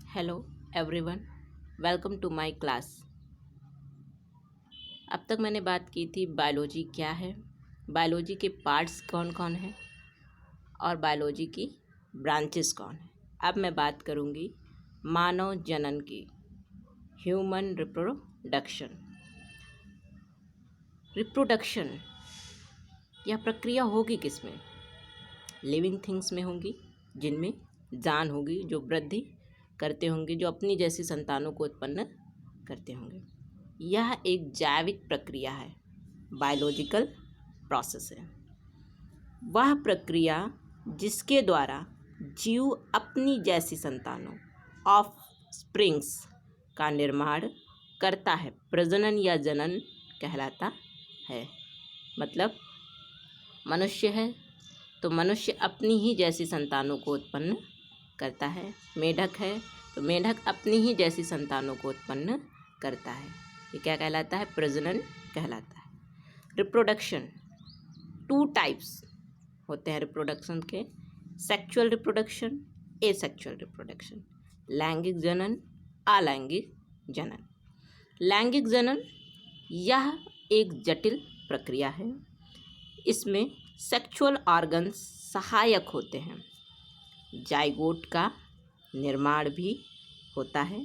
Hello everyone, welcome to my class. अब तक मैंने बात की थी बायोलॉजी क्या है, बायोलॉजी के पार्ट्स कौन कौन हैं और बायोलॉजी की ब्रांचेस कौन हैं। अब मैं बात करूँगी मानव जनन की, ह्यूमन रिप्रोडक्शन। रिप्रोडक्शन यह प्रक्रिया होगी किस में? लिविंग थिंग्स में होंगी, जिनमें जान होगी, जो वृद्धि करते होंगे, जो अपनी जैसी संतानों को उत्पन्न करते होंगे। यह एक जैविक प्रक्रिया है, बायोलॉजिकल प्रोसेस है। वह प्रक्रिया जिसके द्वारा जीव अपनी जैसी संतानों ऑफ स्प्रिंग्स का निर्माण करता है, प्रजनन या जनन कहलाता है। मतलब मनुष्य है तो मनुष्य अपनी ही जैसी संतानों को उत्पन्न करता है, मेढक है तो मेढक अपनी ही जैसी संतानों को उत्पन्न करता है। ये क्या कहलाता है? प्रजनन कहलाता है। रिप्रोडक्शन 2 टाइप्स होते हैं रिप्रोडक्शन के, सेक्सुअल रिप्रोडक्शन, एसेक्सुअल रिप्रोडक्शन। लैंगिक जनन, अलैंगिक जनन। लैंगिक जनन यह एक जटिल प्रक्रिया है। इसमें सेक्सुअल ऑर्गन्स सहायक होते हैं, जाइगोट का निर्माण भी होता है।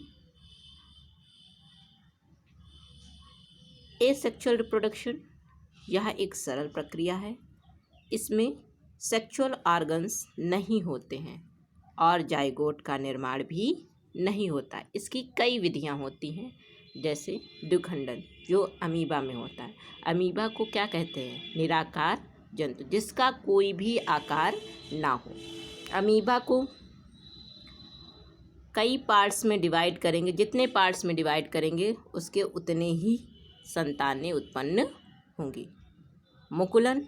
एसेक्सुअल रिप्रोडक्शन यह एक सरल प्रक्रिया है। इसमें सेक्सुअल ऑर्गन्स नहीं होते हैं और जाइगोट का निर्माण भी नहीं होता है। इसकी कई विधियां होती हैं, जैसे द्विखंडन जो अमीबा में होता है। अमीबा को क्या कहते हैं? निराकार जंतु, जिसका कोई भी आकार ना हो। अमीबा को कई पार्ट्स में डिवाइड करेंगे, जितने पार्ट्स में डिवाइड करेंगे उसके उतने ही संतानें उत्पन्न होंगी। मुकुलन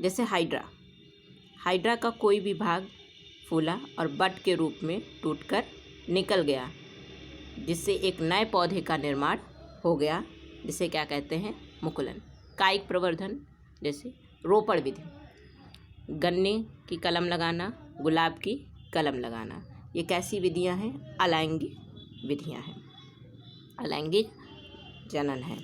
जैसे हाइड्रा का कोई भी भाग फूला और बट के रूप में टूटकर निकल गया, जिससे एक नए पौधे का निर्माण हो गया, जिसे क्या कहते हैं? मुकुलन। कायिक प्रवर्धन जैसे रोपण विधि, गन्ने की कलम लगाना, गुलाब की कलम लगाना, ये कैसी विधियां हैं? अलैंगिक विधियां हैं, अलैंगिक जनन है।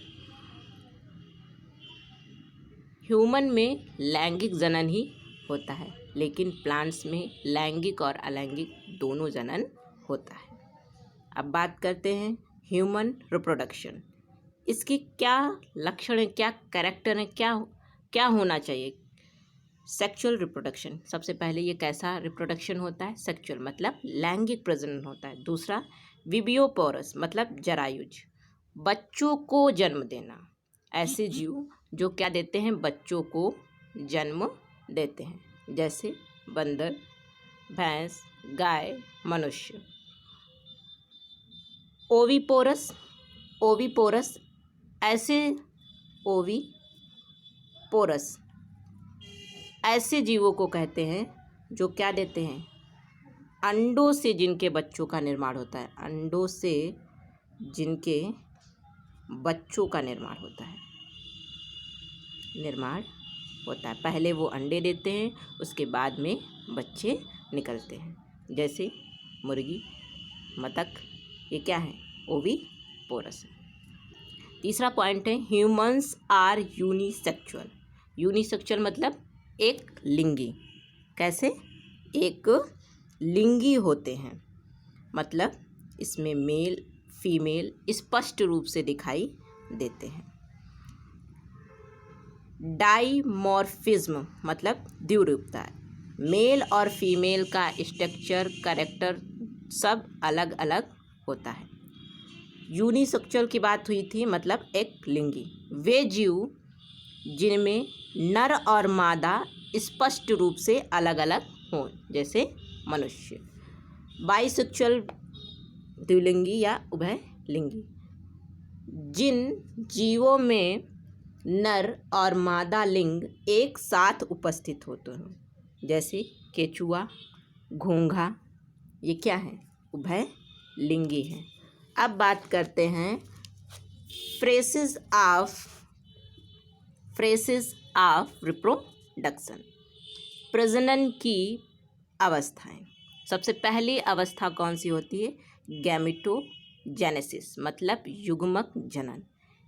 ह्यूमन में लैंगिक जनन ही होता है, लेकिन प्लांट्स में लैंगिक और अलैंगिक दोनों जनन होता है। अब बात करते हैं ह्यूमन रिप्रोडक्शन। इसकी क्या लक्षण है, क्या कैरेक्टर है, क्या होना चाहिए? सेक्सुअल रिप्रोडक्शन, सबसे पहले ये कैसा रिप्रोडक्शन होता है? सेक्सुअल मतलब लैंगिक प्रजनन होता है। दूसरा विबियोपोरस मतलब जरायुज, बच्चों को जन्म देना। ऐसे जीव जो क्या देते हैं? बच्चों को जन्म देते हैं, जैसे बंदर, भैंस, गाय, मनुष्य। ओविपोरस ऐसे जीवों को कहते हैं जो क्या देते हैं? अंडों से जिनके बच्चों का निर्माण होता है, अंडों से जिनके बच्चों का निर्माण होता है। पहले वो अंडे देते हैं, उसके बाद में बच्चे निकलते हैं, जैसे मुर्गी, बतख, ये क्या है? ओविपोरस। तीसरा पॉइंट है ह्यूमन्स आर यूनिसेक्सुअल। यूनिसेक्सुअल मतलब एक लिंगी। कैसे? एक लिंगी होते हैं, मतलब इसमें मेल फीमेल स्पष्ट रूप से दिखाई देते हैं। डाइमॉर्फिज्म मतलब द्विरूपता है, मेल और फीमेल का स्ट्रक्चर, कैरेक्टर सब अलग अलग होता है। यूनिसेक्सुअल की बात हुई थी, मतलब एक लिंगी। वे जीव जिनमें नर और मादा स्पष्ट रूप से अलग अलग हों, जैसे मनुष्य। बाइसेक्सुअल द्विलिंगी या उभयलिंगी, जिन जीवों में नर और मादा लिंग एक साथ उपस्थित होते हैं, जैसे केचुआ, घोंघा, ये क्या है? उभयलिंगी हैं। अब बात करते हैं फेजेस ऑफ रिप्रोडक्शन, प्रजनन की अवस्थाएं। सबसे पहली अवस्था कौन सी होती है? गैमेटोजेनेसिस मतलब युग्मक जनन।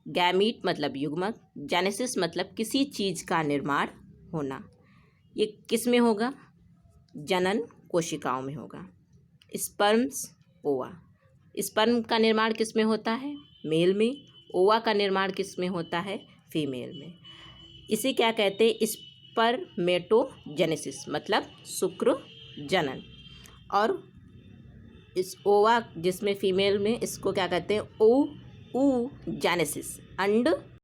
गैमीट मतलब युग्मक, जेनेसिस मतलब किसी चीज़ का निर्माण होना। ये किस में होगा? जनन कोशिकाओं में होगा। स्पर्म्स, ओवा। स्पर्म का निर्माण किस में होता है? मेल में। ओवा का निर्माण किस में होता है? फीमेल में। इसे क्या कहते हैं? स्पर्मेटोजेनेसिस मतलब शुक्र जनन। और इस ओवा जिसमें फीमेल में, इसको क्या कहते हैं? जेनेसिस अंड